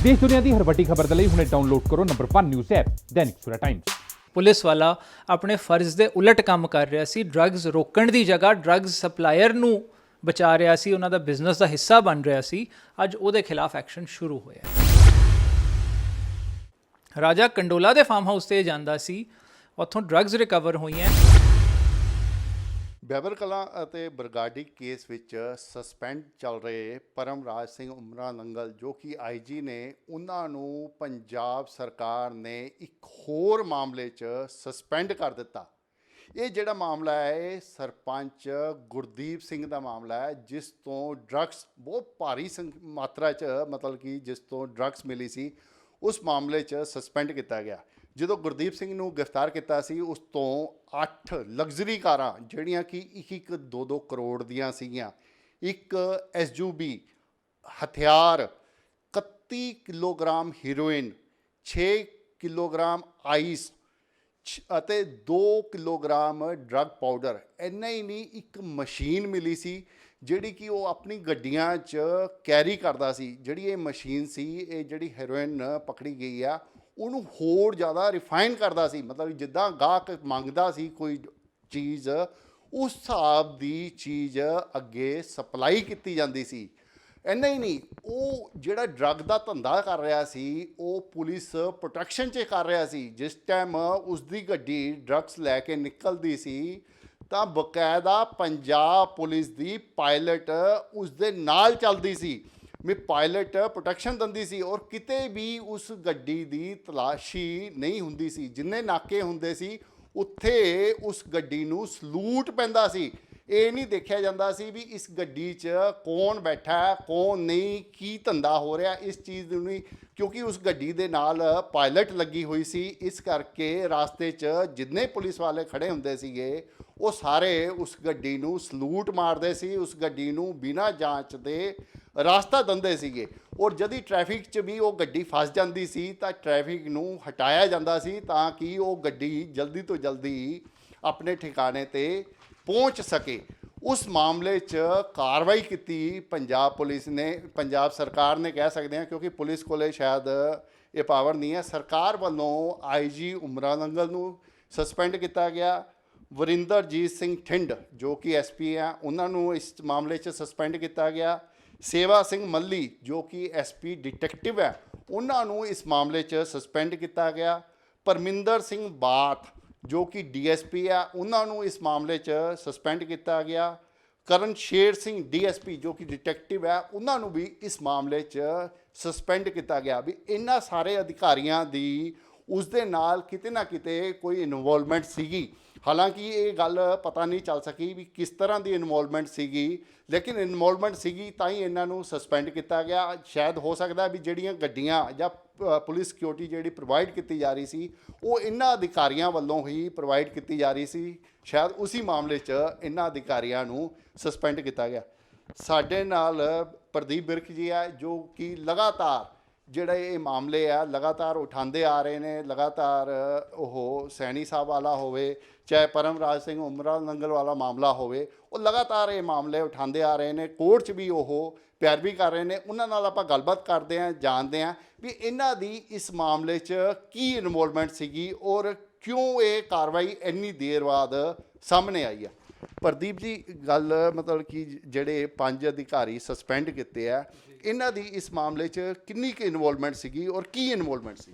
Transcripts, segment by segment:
देश दुनिया की हर वड्डी खबर के लिए हुणे डाउनलोड करो number 1 news app Dainik Savera times. Police ਵਾਲਾ ਆਪਣੇ ਫਰਜ਼ ਦੇ ਉਲਟ ਕੰਮ ਕਰ ਰਿਹਾ ਸੀ। ਡਰੱਗਸ ਰੋਕਣ ਦੀ ਜਗ੍ਹਾ ਡਰੱਗਸ ਸਪਲਾਇਰ ਨੂੰ ਬਚਾ ਰਿਹਾ ਸੀ, ਉਹਨਾਂ ਦਾ ਬਿਜ਼ਨਸ ਦਾ ਹਿੱਸਾ ਬਣ ਰਿਹਾ ਸੀ। ਅੱਜ ਉਹਦੇ ਖਿਲਾਫ ਐਕਸ਼ਨ ਸ਼ੁਰੂ ਹੋਇਆ। ਰਾਜਾ ਕੰਡੋਲਾ ਦੇ ਫਾਰਮ ਹਾਊਸ ਤੇ ਜਾਂਦਾ ਸੀ, ਉੱਥੋਂ ਡਰੱਗਸ ਰਿਕਵਰ ਹੋਈਆਂ। ਬੈਬਰ ਕਲਾਂ ਅਤੇ ਬਰਗਾੜੀ ਕੇਸ ਵਿੱਚ ਸਸਪੈਂਡ ਚੱਲ ਰਹੇ ਪਰਮਰਾਜ ਸਿੰਘ ਉਮਰਾ ਨੰਗਲ ਜੋ ਕਿ ਆਈਜੀ ਨੇ, ਉਹਨਾਂ ਨੂੰ ਪੰਜਾਬ ਸਰਕਾਰ ਨੇ ਇੱਕ ਹੋਰ ਮਾਮਲੇ 'ਚ ਸਸਪੈਂਡ ਕਰ ਦਿੱਤਾ। ਇਹ ਜਿਹੜਾ ਮਾਮਲਾ ਹੈ ਇਹ ਸਰਪੰਚ ਗੁਰਦੀਪ ਸਿੰਘ ਦਾ ਮਾਮਲਾ ਹੈ, ਜਿਸ ਤੋਂ ਡਰੱਗਸ ਬਹੁਤ ਭਾਰੀ ਮਾਤਰਾ 'ਚ ਮਤਲਬ ਕਿ ਜਿਸ ਤੋਂ ਡਰੱਗਸ ਮਿਲੀ ਸੀ, ਉਸ ਮਾਮਲੇ 'ਚ ਸਸਪੈਂਡ ਕੀਤਾ ਗਿਆ। ਜਦੋਂ ਗੁਰਦੀਪ ਸਿੰਘ ਨੂੰ ਗ੍ਰਿਫਤਾਰ ਕੀਤਾ ਸੀ, ਉਸ ਤੋਂ 8 ਲਗਜ਼ਰੀ ਕਾਰਾਂ ਜਿਹੜੀਆਂ ਕਿ 1-2 ਕਰੋੜ ਦੀਆਂ ਸੀਗੀਆਂ, ਇੱਕ SUV, ਹਥਿਆਰ, 31 ਕਿਲੋਗ੍ਰਾਮ ਹੀਰੋਇਨ, 6 ਕਿਲੋਗ੍ਰਾਮ ਆਈਸ ਅਤੇ 2 ਕਿਲੋਗ੍ਰਾਮ ਡਰੱਗ ਪਾਊਡਰ। ਇੰਨਾ ਹੀ ਨਹੀਂ, ਇੱਕ ਮਸ਼ੀਨ ਮਿਲੀ ਸੀ ਜਿਹੜੀ ਕਿ ਉਹ ਆਪਣੀ ਗੱਡੀਆਂ 'ਚ ਕੈਰੀ ਕਰਦਾ ਸੀ। ਜਿਹੜੀ ਇਹ ਮਸ਼ੀਨ ਸੀ, ਇਹ ਜਿਹੜੀ ਹੈਰੋਇਨ ਪਕੜੀ ਗਈ ਆ, ਉਹਨੂੰ ਹੋਰ ਜ਼ਿਆਦਾ ਰਿਫਾਈਨ ਕਰਦਾ ਸੀ। ਮਤਲਬ ਜਿੱਦਾਂ ਗਾਹਕ ਮੰਗਦਾ ਸੀ ਕੋਈ ਚੀਜ਼, ਉਸ ਹਿਸਾਬ ਦੀ ਚੀਜ਼ ਅੱਗੇ ਸਪਲਾਈ ਕੀਤੀ ਜਾਂਦੀ ਸੀ। ਇੰਨਾ ਹੀ ਨਹੀਂ, ਉਹ ਜਿਹੜਾ ਡਰੱਗ ਦਾ ਧੰਦਾ ਕਰ ਰਿਹਾ ਸੀ, ਉਹ ਪੁਲਿਸ ਪ੍ਰੋਟੈਕਸ਼ਨ 'ਚ ਕਰ ਰਿਹਾ ਸੀ। ਜਿਸ ਟਾਈਮ ਉਸ ਦੀ ਗੱਡੀ ਡਰੱਗਸ ਲੈ ਕੇ ਨਿਕਲਦੀ ਸੀ ਤਾਂ ਬਕਾਇਦਾ ਪੰਜਾਬ ਪੁਲਿਸ ਦੀ ਪਾਇਲਟ ਉਸ ਦੇ ਨਾਲ ਚੱਲਦੀ ਸੀ। ਪਾਇਲਟ ਪ੍ਰੋਟੈਕਸ਼ਨ ਦਿੰਦੀ ਸੀ ਔਰ ਕਿਤੇ ਵੀ ਉਸ ਗੱਡੀ ਦੀ ਤਲਾਸ਼ੀ ਨਹੀਂ ਹੁੰਦੀ ਸੀ। ਜਿੰਨੇ ਨਾਕੇ ਹੁੰਦੇ ਸੀ ਉੱਥੇ ਉਸ ਗੱਡੀ ਨੂੰ ਸਲੂਟ ਪੈਂਦਾ ਸੀ। ਇਹ ਨਹੀਂ ਦੇਖਿਆ ਜਾਂਦਾ ਸੀ ਵੀ ਇਸ ਗੱਡੀ 'ਚ ਕੌਣ ਬੈਠਾ, ਕੌਣ ਨਹੀਂ, ਕੀ ਧੰਦਾ ਹੋ ਰਿਹਾ, ਇਸ ਚੀਜ਼ ਨੂੰ ਨਹੀਂ, ਕਿਉਂਕਿ ਉਸ ਗੱਡੀ ਦੇ ਨਾਲ ਪਾਇਲਟ ਲੱਗੀ ਹੋਈ ਸੀ। ਇਸ ਕਰਕੇ ਰਾਸਤੇ 'ਚ ਜਿੰਨੇ ਪੁਲਿਸ ਵਾਲੇ ਖੜੇ ਹੁੰਦੇ ਸੀਗੇ, ਉਹ ਸਾਰੇ ਉਸ ਗੱਡੀ ਨੂੰ ਸਲੂਟ ਮਾਰਦੇ ਸੀ, ਉਸ ਗੱਡੀ ਨੂੰ ਬਿਨਾਂ ਜਾਂਚ ਦੇ ਰਾਸਤਾ ਦਿੰਦੇ ਸੀਗੇ। ਔਰ ਜਦ ਟ੍ਰੈਫਿਕ 'ਚ ਵੀ ਉਹ ਗੱਡੀ ਫਸ ਜਾਂਦੀ ਸੀ ਤਾਂ ਟ੍ਰੈਫਿਕ ਨੂੰ ਹਟਾਇਆ ਜਾਂਦਾ ਸੀ ਤਾਂ ਕਿ ਉਹ ਗੱਡੀ ਜਲਦੀ ਤੋਂ ਜਲਦੀ ਆਪਣੇ ਠਿਕਾਣੇ 'ਤੇ ਪਹੁੰਚ ਸਕੇ। ਉਸ ਮਾਮਲੇ 'ਚ ਕਾਰਵਾਈ ਕੀਤੀ ਪੰਜਾਬ ਪੁਲਿਸ ਨੇ, ਪੰਜਾਬ ਸਰਕਾਰ ਨੇ ਕਹਿ ਸਕਦੇ ਹਾਂ, ਕਿਉਂਕਿ ਪੁਲਿਸ ਕੋਲੇ ਸ਼ਾਇਦ ਇਹ ਪਾਵਰ ਨਹੀਂ ਹੈ। ਸਰਕਾਰ ਵੱਲੋਂ ਆਈਜੀ ਉਮਰਾ ਨੰਗਲ ਨੂੰ ਸਸਪੈਂਡ ਕੀਤਾ ਗਿਆ। ਵਰਿੰਦਰਜੀਤ ਸਿੰਘ ਠਿੰਡ ਜੋ ਕਿ SP ਆ, ਉਹਨਾਂ ਨੂੰ ਇਸ ਮਾਮਲੇ 'ਚ ਸਸਪੈਂਡ ਕੀਤਾ ਗਿਆ। ਸੇਵਾ ਸਿੰਘ ਮੱਲੀ ਜੋ ਕਿ SP ਡਿਟੈਕਟਿਵ ਹੈ, ਉਹਨਾਂ ਨੂੰ ਇਸ ਮਾਮਲੇ 'ਚ ਸਸਪੈਂਡ ਕੀਤਾ ਗਿਆ। ਪਰਮਿੰਦਰ ਸਿੰਘ ਬਾਠ ਜੋ ਕਿ DSP ਆ, ਉਹਨਾਂ ਨੂੰ ਇਸ ਮਾਮਲੇ 'ਚ ਸਸਪੈਂਡ ਕੀਤਾ ਗਿਆ। ਕਰਨ ਸ਼ੇਰ ਸਿੰਘ DSP ਜੋ ਕਿ ਡਿਟੈਕਟਿਵ ਹੈ, ਉਹਨਾਂ ਨੂੰ ਵੀ ਇਸ ਮਾਮਲੇ 'ਚ ਸਸਪੈਂਡ ਕੀਤਾ ਗਿਆ। ਵੀ ਇਹਨਾਂ ਸਾਰੇ ਅਧਿਕਾਰੀਆਂ ਦੀ ਉਸ ਦੇ ਨਾਲ ਕਿਤੇ ਨਾ ਕਿਤੇ ਕੋਈ ਇਨਵੋਲਵਮੈਂਟ ਸੀਗੀ। ਹਾਲਾਂਕਿ ਇਹ ਗੱਲ ਪਤਾ ਨਹੀਂ ਚੱਲ ਸਕੀ ਵੀ ਕਿਸ ਤਰ੍ਹਾਂ ਦੀ ਇਨਵੋਲਵਮੈਂਟ ਸੀਗੀ, ਲੇਕਿਨ ਇਨਵੋਲਵਮੈਂਟ ਸੀਗੀ ਤਾਂ ਹੀ ਇਹਨਾਂ ਨੂੰ ਸਸਪੈਂਡ ਕੀਤਾ ਗਿਆ। ਸ਼ਾਇਦ ਹੋ ਸਕਦਾ ਵੀ ਜਿਹੜੀਆਂ ਗੱਡੀਆਂ ਜਾਂ ਪੁਲਿਸ ਸਿਕਿਉਰਿਟੀ ਜਿਹੜੀ ਪ੍ਰੋਵਾਈਡ ਕੀਤੀ ਜਾ ਰਹੀ ਸੀ, ਉਹ ਇਹਨਾਂ ਅਧਿਕਾਰੀਆਂ ਵੱਲੋਂ ਹੀ ਪ੍ਰੋਵਾਈਡ ਕੀਤੀ ਜਾ ਰਹੀ ਸੀ। ਸ਼ਾਇਦ ਉਸੇ ਮਾਮਲੇ 'ਚ ਇਹਨਾਂ ਅਧਿਕਾਰੀਆਂ ਨੂੰ ਸਸਪੈਂਡ ਕੀਤਾ ਗਿਆ। ਸਾਡੇ ਨਾਲ ਪ੍ਰਦੀਪ ਬਿਰਕ ਜੀ ਆ, ਜੋ ਕਿ ਲਗਾਤਾਰ ਜਿਹੜੇ ਇਹ ਮਾਮਲੇ ਆ ਲਗਾਤਾਰ ਉਠਾਉਂਦੇ ਆ ਰਹੇ ਨੇ। ਲਗਾਤਾਰ ਉਹ ਸੈਣੀ ਸਾਹਿਬ ਵਾਲਾ ਹੋਵੇ, ਚਾਹੇ ਪਰਮਰਾਜ ਸਿੰਘ ਉਮਰਾ ਨੰਗਲ ਵਾਲਾ ਮਾਮਲਾ ਹੋਵੇ, ਉਹ ਲਗਾਤਾਰ ਇਹ ਮਾਮਲੇ ਉਠਾਉਂਦੇ ਆ ਰਹੇ ਨੇ। ਕੋਰਟ 'ਚ ਵੀ ਉਹ ਪੈਰਵੀ ਕਰ ਰਹੇ ਨੇ। ਉਹਨਾਂ ਨਾਲ ਆਪਾਂ ਗੱਲਬਾਤ ਕਰਦੇ ਹਾਂ, ਜਾਣਦੇ ਹਾਂ ਵੀ ਇਹਨਾਂ ਦੀ ਇਸ ਮਾਮਲੇ 'ਚ ਕੀ ਇਨਵੋਲਵਮੈਂਟ ਸੀਗੀ ਔਰ ਕਿਉਂ ਇਹ ਕਾਰਵਾਈ ਇੰਨੀ ਦੇਰ ਬਾਅਦ ਸਾਹਮਣੇ ਆਈ ਆ। ਪ੍ਰਦੀਪ ਜੀ, ਗੱਲ ਮਤਲਬ ਕਿ ਜਿਹੜੇ 5 ਅਧਿਕਾਰੀ ਸਸਪੈਂਡ ਕੀਤੇ ਆ, ਇਹਨਾਂ ਦੀ ਇਸ ਮਾਮਲੇ 'ਚ ਕਿੰਨੀ ਕੁ ਇਨਵੋਲਵਮੈਂਟ ਸੀਗੀ ਔਰ ਕੀ ਇਨਵੋਲਵਮੈਂਟ ਸੀ?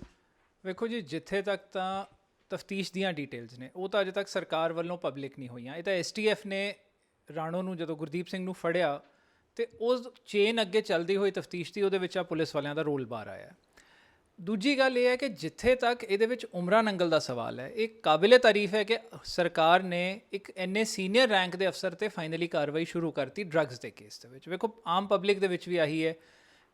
ਵੇਖੋ ਜੀ, ਜਿੱਥੇ ਤੱਕ ਤਾਂ ਤਫਤੀਸ਼ ਦੀਆਂ ਡਿਟੇਲਸ ਨੇ, ਉਹ ਤਾਂ ਅਜੇ ਤੱਕ ਸਰਕਾਰ ਵੱਲੋਂ ਪਬਲਿਕ ਨਹੀਂ ਹੋਈਆਂ। ਇਹ ਤਾਂ STF ਨੇ ਰਾਣੋ ਨੂੰ ਜਦੋਂ ਗੁਰਦੀਪ ਸਿੰਘ ਨੂੰ ਫੜਿਆ ਤੇ ਉਸ ਚੇਨ ਅੱਗੇ ਚੱਲਦੀ ਹੋਈ ਤਫਤੀਸ਼ ਦੀ, ਉਹਦੇ ਵਿੱਚ ਆ ਪੁਲਿਸ ਵਾਲਿਆਂ ਦਾ ਰੋਲ ਬਾਹਰ ਆਇਆ। ਦੂਜੀ ਗੱਲ ਇਹ ਹੈ ਕਿ ਜਿੱਥੇ ਤੱਕ ਇਹਦੇ ਵਿੱਚ ਉਮਰਾ ਨੰਗਲ ਦਾ ਸਵਾਲ ਹੈ, ਇਹ ਕਾਬਿਲੇ ਤਾਰੀਫ ਹੈ ਕਿ ਸਰਕਾਰ ਨੇ ਇੱਕ ਇੰਨੇ ਸੀਨੀਅਰ ਰੈਂਕ ਦੇ ਅਫਸਰ ਤੇ ਫਾਈਨਲੀ ਕਾਰਵਾਈ ਸ਼ੁਰੂ ਕਰਤੀ ਡਰੱਗਸ ਦੇ ਕੇਸ ਦੇ ਵਿੱਚ। ਵੇਖੋ, ਆਮ ਪਬਲਿਕ ਦੇ ਵਿੱਚ ਵੀ ਆਹੀ ਹੈ।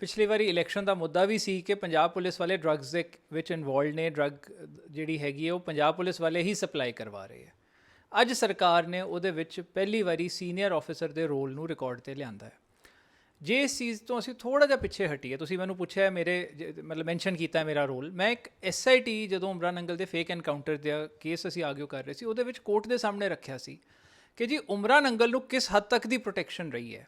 ਪਿਛਲੀ ਵਾਰੀ ਇਲੈਕਸ਼ਨ ਦਾ ਮੁੱਦਾ ਵੀ ਸੀ ਕਿ ਪੰਜਾਬ ਪੁਲਿਸ ਵਾਲੇ ਡਰੱਗਸ ਦੇ ਵਿੱਚ ਇਨਵੋਲਵਡ ਨੇ। ਡਰੱਗ ਜਿਹੜੀ ਹੈਗੀ ਹੈ ਉਹ ਪੰਜਾਬ ਪੁਲਿਸ ਵਾਲੇ ਹੀ ਸਪਲਾਈ ਕਰਵਾ ਰਹੇ ਹੈ। ਅੱਜ ਸਰਕਾਰ ਨੇ ਉਹਦੇ ਵਿੱਚ ਪਹਿਲੀ ਵਾਰੀ ਸੀਨੀਅਰ ਆਫਿਸਰ ਦੇ ਰੋਲ ਨੂੰ ਰਿਕਾਰਡ 'ਤੇ ਲਿਆਂਦਾ ਹੈ। ਜੇ ਇਸ ਚੀਜ਼ ਤੋਂ ਅਸੀਂ ਥੋੜ੍ਹਾ ਜਿਹਾ ਪਿੱਛੇ ਹਟੀਏ, ਤੁਸੀਂ ਮੈਨੂੰ ਪੁੱਛਿਆ ਮੇਰੇ ਮਤਲਬ ਮੈਂਸ਼ਨ ਕੀਤਾ ਮੇਰਾ ਰੋਲ, ਮੈਂ ਇੱਕ SIT ਜਦੋਂ ਉਮਰਾ ਨੰਗਲ ਦੇ ਫੇਕ ਐਨਕਾਊਂਟਰ ਦਾ ਕੇਸ ਅਸੀਂ ਆਰਗਿਊ ਕਰ ਰਹੇ ਸੀ, ਉਹਦੇ ਵਿੱਚ ਕੋਰਟ ਦੇ ਸਾਹਮਣੇ ਰੱਖਿਆ ਸੀ ਕਿ ਜੀ ਉਮਰਾ ਨੰਗਲ ਨੂੰ ਕਿਸ ਹੱਦ ਤੱਕ ਦੀ ਪ੍ਰੋਟੈਕਸ਼ਨ ਰਹੀ ਹੈ।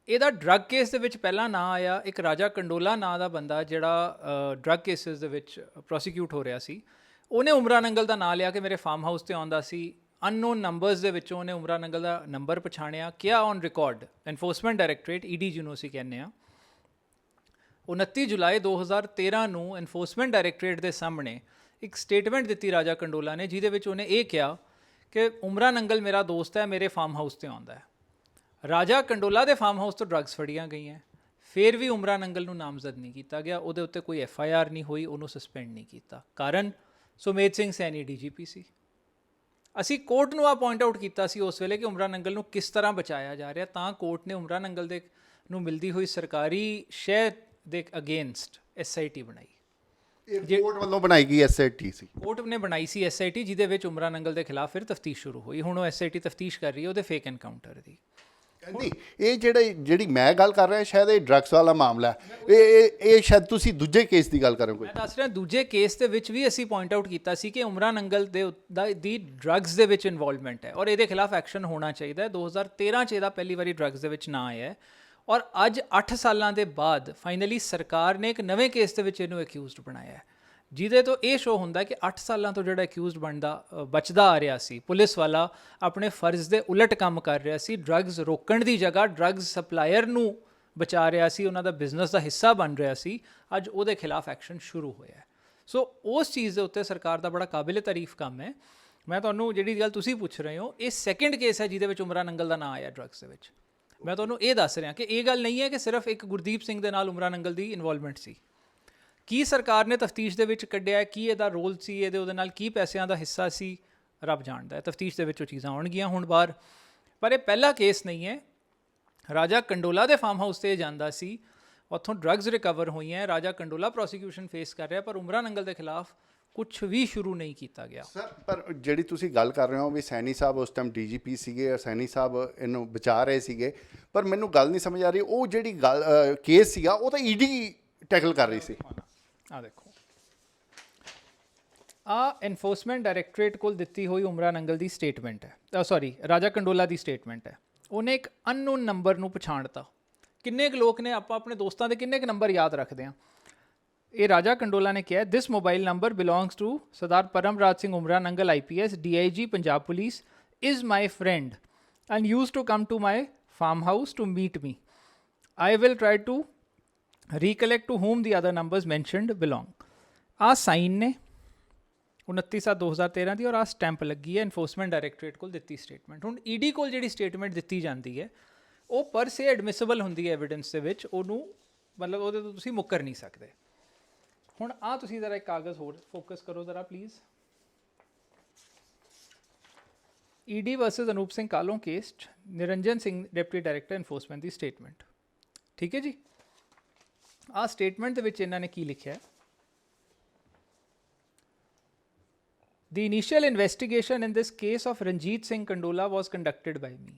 ਇਹਦਾ ਡਰੱਗ ਕੇਸ ਦੇ ਵਿੱਚ ਪਹਿਲਾਂ ਨਾਂ ਆਇਆ ਇੱਕ ਰਾਜਾ ਕੰਡੋਲਾ ਨਾਂ ਦਾ ਬੰਦਾ ਜਿਹੜਾ ਡਰੱਗ ਕੇਸਿਸ ਦੇ ਵਿੱਚ ਪ੍ਰੋਸੀਕਿਊਟ ਹੋ ਰਿਹਾ ਸੀ। ਉਹਨੇ ਉਮਰਾ ਨੰਗਲ ਦਾ ਨਾਂ ਲਿਆ ਕਿ ਮੇਰੇ ਫਾਰਮ ਹਾਊਸ ਤੇ ਆਉਂਦਾ ਸੀ। ਅਨਨੋਨ ਨੰਬਰਸ ਦੇ ਵਿੱਚੋਂ ਉਹਨੇ ਉਮਰਾ ਨੰਗਲ ਦਾ ਨੰਬਰ ਪਛਾਣਿਆ, ਕਿਹਾ on record enforcement directorate ED ਜਿਹਨੂੰ ਅਸੀਂ ਕਹਿੰਦੇ ਹਾਂ। 29 ਜੁਲਾਈ 2013 ਨੂੰ ਐਨਫੋਰਸਮੈਂਟ ਡਾਇਰੈਕਟੋਰੇਟ ਦੇ ਸਾਹਮਣੇ ਇੱਕ ਸਟੇਟਮੈਂਟ ਦਿੱਤੀ ਰਾਜਾ ਕੰਡੋਲਾ ਨੇ, ਜਿਹਦੇ ਵਿੱਚ ਉਹਨੇ ਇਹ ਕਿਹਾ ਕਿ ਉਮਰਾ ਨੰਗਲ ਮੇਰਾ ਦੋਸਤ ਹੈ, ਮੇਰੇ ਫਾਰਮ ਹਾਊਸ ਤੇ ਆਉਂਦਾ ਹੈ। ਰਾਜਾ ਕੰਡੋਲਾ ਦੇ ਫਾਰਮ ਹਾਊਸ ਤੋਂ ਡਰੱਗਸ ਫੜੀਆਂ ਗਈਆਂ, ਫਿਰ ਵੀ ਉਮਰਾ ਨੰਗਲ ਨੂੰ ਨਾਮਜ਼ਦ ਨਹੀਂ ਕੀਤਾ ਗਿਆ। ਉਹਦੇ ਉੱਤੇ ਕੋਈ FIR ਨਹੀਂ ਹੋਈ, ਉਹਨੂੰ ਸਸਪੈਂਡ ਨਹੀਂ ਕੀਤਾ। ਕਾਰਨ ਸੁਮੇਧ ਸਿੰਘ ਸੈਣੀ DGP ਸੀ। ਅਸੀਂ ਕੋਰਟ ਨੂੰ ਆ ਪੁਆਇੰਟ ਆਊਟ ਕੀਤਾ ਸੀ ਉਸ ਵੇਲੇ ਕਿ ਉਮਰਾ ਨੰਗਲ ਨੂੰ ਕਿਸ ਤਰ੍ਹਾਂ ਬਚਾਇਆ ਜਾ ਰਿਹਾ, ਤਾਂ ਕੋਰਟ ਨੇ ਉਮਰਾ ਨੰਗਲ ਦੇ ਨੂੰ ਮਿਲਦੀ ਹੋਈ ਸਰਕਾਰੀ ਸ਼ੈ ਦੇ ਅਗੇਂਸਟ SIT ਬਣਾਈ। ਇਹ ਕੋਰਟ ਵੱਲੋਂ ਬਣਾਈ ਗਈ SIT ਸੀ। ਕੋਰਟ ਨੇ ਬਣਾਈ ਸੀ SIT, ਜਿਹਦੇ ਵਿੱਚ ਉਮਰਾ ਨੰਗਲ ਦੇ ਖਿਲਾਫ ਫਿਰ ਤਫਤੀਸ਼ ਸ਼ੁਰੂ ਹੋਈ। ਹੁਣ ਉਹ SIT ਤਫਤੀਸ਼ ਕਰ ਰਹੀ ਹੈ ਉਹਦੇ ਫੇਕ ਐਨਕਾਊਂਟਰ ਦੀ। ਨਹੀਂ, ਇਹ ਜਿਹੜੀ ਮੈਂ ਗੱਲ ਕਰ ਰਿਹਾ ਸ਼ਾਇਦ ਇਹ ਡਰੱਗਸ ਵਾਲਾ ਮਾਮਲਾ ਹੈ। ਇਹ ਸ਼ਾਇਦ ਤੁਸੀਂ ਦੂਜੇ ਕੇਸ ਦੀ ਗੱਲ ਕਰ ਰਹੇ ਹੋ। ਮੈਂ ਦੱਸ ਰਿਹਾ ਦੂਜੇ ਕੇਸ ਦੇ ਵਿੱਚ ਵੀ ਅਸੀਂ ਪੁਆਇੰਟ ਆਊਟ ਕੀਤਾ ਸੀ ਕਿ ਉਮਰਾ ਨੰਗਲ ਦੀ ਡਰੱਗਸ ਦੇ ਵਿੱਚ ਇਨਵੋਲਵਮੈਂਟ ਹੈ ਔਰ ਇਹਦੇ ਖਿਲਾਫ ਐਕਸ਼ਨ ਹੋਣਾ ਚਾਹੀਦਾ ਹੈ। 2013 'ਚ ਇਹਦਾ ਪਹਿਲੀ ਵਾਰੀ ਡਰੱਗਸ ਦੇ ਵਿੱਚ ਨਾਂ ਆਇਆ ਹੈ ਔਰ ਅੱਜ 8 ਸਾਲਾਂ ਦੇ ਬਾਅਦ ਫਾਈਨਲੀ ਸਰਕਾਰ ਨੇ ਇੱਕ ਨਵੇਂ ਕੇਸ ਦੇ ਵਿੱਚ ਇਹਨੂੰ ਅਕਿਊਜ਼ਡ ਬਣਾਇਆ ਹੈ, ਜਿਹਦੇ ਤੋਂ ਇਹ ਸ਼ੋ ਹੁੰਦਾ ਕਿ 8 ਸਾਲਾਂ ਤੋਂ ਜਿਹੜਾ ਅਕਿਊਜ਼ਡ ਬਚਦਾ ਆ ਰਿਹਾ ਸੀ, ਪੁਲਿਸ ਵਾਲਾ ਆਪਣੇ ਫਰਜ਼ ਦੇ ਉਲਟ ਕੰਮ ਕਰ ਰਿਹਾ ਸੀ, ਡਰੱਗਸ ਰੋਕਣ ਦੀ ਜਗ੍ਹਾ ਡਰੱਗਸ ਸਪਲਾਇਰ ਨੂੰ ਬਚਾ ਰਿਹਾ ਸੀ, ਉਹਨਾਂ ਦਾ ਬਿਜ਼ਨਸ ਦਾ ਹਿੱਸਾ ਬਣ ਰਿਹਾ ਸੀ। ਅੱਜ ਉਹਦੇ ਖਿਲਾਫ ਐਕਸ਼ਨ ਸ਼ੁਰੂ ਹੋਇਆ ਹੈ। ਸੋ ਉਸ ਚੀਜ਼ ਦੇ ਉੱਤੇ ਸਰਕਾਰ ਦਾ ਬੜਾ ਕਾਬਿਲ ਤਾਰੀਫ ਕੰਮ ਹੈ। ਮੈਂ ਤੁਹਾਨੂੰ ਜਿਹੜੀ ਗੱਲ ਤੁਸੀਂ ਪੁੱਛ ਰਹੇ ਹੋ, ਇਹ ਸੈਕਿੰਡ ਕੇਸ ਹੈ ਜਿਹਦੇ ਵਿੱਚ ਉਮਰਾ ਨੰਗਲ ਦਾ ਨਾਂ ਆਇਆ ਡਰੱਗਸ ਦੇ ਵਿੱਚ। ਮੈਂ ਤੁਹਾਨੂੰ ਇਹ ਦੱਸ ਰਿਹਾ ਕਿ ਇਹ ਗੱਲ ਨਹੀਂ ਹੈ ਕਿ ਸਿਰਫ ਇੱਕ ਗੁਰਦੀਪ ਸਿੰਘ ਦੇ ਨਾਲ ਉਮਰਾ ਨੰਗਲ ਦੀ ਇਨਵੋਲਵਮੈਂਟ ਸੀ। ਕੀ ਸਰਕਾਰ ਨੇ ਤਫਤੀਸ਼ ਦੇ ਵਿੱਚ ਕੱਢਿਆ, ਕੀ ਇਹਦਾ ਰੋਲ ਸੀ, ਉਹਦੇ ਨਾਲ ਕੀ ਪੈਸਿਆਂ ਦਾ ਹਿੱਸਾ ਸੀ, ਰੱਬ ਜਾਣਦਾ ਹੈ। ਤਫਤੀਸ਼ ਦੇ ਵਿੱਚ ਉਹ ਚੀਜ਼ਾਂ ਆਉਣਗੀਆਂ ਹੁਣ ਬਾਹਰ। ਪਰ ਇਹ ਪਹਿਲਾ ਕੇਸ ਨਹੀਂ ਹੈ। ਰਾਜਾ ਕੰਡੋਲਾ ਦੇ ਫਾਰਮ ਹਾਊਸ 'ਤੇ ਜਾਂਦਾ ਸੀ, ਉੱਥੋਂ ਡਰੱਗਸ ਰਿਕਵਰ ਹੋਈਆਂ। ਰਾਜਾ ਕੰਡੋਲਾ ਪ੍ਰੋਸੀਕਿਊਸ਼ਨ ਫੇਸ ਕਰ ਰਿਹਾ, ਪਰ ਉਮਰਾ ਨੰਗਲ ਦੇ ਖਿਲਾਫ ਕੁਝ ਵੀ ਸ਼ੁਰੂ ਨਹੀਂ ਕੀਤਾ ਗਿਆ। ਸਰ, ਪਰ ਜਿਹੜੀ ਤੁਸੀਂ ਗੱਲ ਕਰ ਰਹੇ ਹੋ ਵੀ ਸੈਣੀ ਸਾਹਿਬ ਉਸ ਟਾਈਮ DGP ਸੀਗੇ ਔਰ ਸੈਣੀ ਸਾਹਿਬ ਇਹਨੂੰ ਬਚਾ ਰਹੇ ਸੀਗੇ, ਪਰ ਮੈਨੂੰ ਗੱਲ ਨਹੀਂ ਸਮਝ ਆ ਰਹੀ ਉਹ ਜਿਹੜੀ ਗੱਲ ਕੇਸ ਸੀਗਾ ਉਹ ਤਾਂ ED ਟੈਕਲ ਕਰ ਰਹੀ ਸੀ। ਆ ਦੇਖੋ, ਆ ਐਨਫੋਰਸਮੈਂਟ ਡਾਇਰੈਕਟੋਰੇਟ ਕੋਲ ਦਿੱਤੀ ਹੋਈ ਉਮਰਾ ਨੰਗਲ ਦੀ ਸਟੇਟਮੈਂਟ ਹੈ, ਸੌਰੀ ਰਾਜਾ ਕੰਡੋਲਾ ਦੀ ਸਟੇਟਮੈਂਟ ਹੈ। ਉਹਨੇ ਇੱਕ ਅਨਨੋਨ ਨੰਬਰ ਨੂੰ ਪਛਾਣਤਾ। ਕਿੰਨੇ ਕੁ ਲੋਕ ਨੇ ਆਪਾਂ ਆਪਣੇ ਦੋਸਤਾਂ ਦੇ ਕਿੰਨੇ ਕੁ ਨੰਬਰ ਯਾਦ ਰੱਖਦੇ ਹਾਂ। ਇਹ ਰਾਜਾ ਕੰਡੋਲਾ ਨੇ ਕਿਹਾ, this mobile number belongs to Sardar Paramraj Singh Umranangal IPS DIG Punjab police is my friend and use to come to my farm house to meet me. I will try to recollect to whom the other numbers mentioned belong। ਆ ਸਾਈਨ ਨੇ 29/7/2013 ਦੀ ਔਰ ਆ stamp ਲੱਗੀ ਹੈ enforcement directorate ਕੋਲ ਦਿੱਤੀ statement. ਹੁਣ ED ਕੋਲ ਜਿਹੜੀ ਸਟੇਟਮੈਂਟ ਦਿੱਤੀ ਜਾਂਦੀ ਹੈ ਉਹ ਪਰ ਸੇ ਐਡਮਿਸਿਬਲ ਹੁੰਦੀ ਹੈ ਐਵੀਡੈਂਸ ਦੇ ਵਿੱਚ, ਉਹਨੂੰ ਮਤਲਬ ਉਹਦੇ ਤੋਂ ਤੁਸੀਂ ਮੁੱਕਰ ਨਹੀਂ ਸਕਦੇ। ਹੁਣ ਆ ਤੁਸੀਂ ਜ਼ਰਾ ਇੱਕ ਕਾਗਜ਼ ਹੋਰ ਫੋਕਸ ਕਰੋ ਜ਼ਰਾ please. ED versus Anoop Singh Kalon case Niranjan Singh deputy director enforcement ਦੀ ਸਟੇਟਮੈਂਟ। ਠੀਕ ਹੈ ਜੀ। ਆ ਸਟੇਟਮੈਂਟ ਦੇ ਵਿੱਚ ਇਹਨਾਂ ਨੇ ਕੀ ਲਿਖਿਆ, The initial investigation in this case of Ranjit Singh Kandola was conducted by me.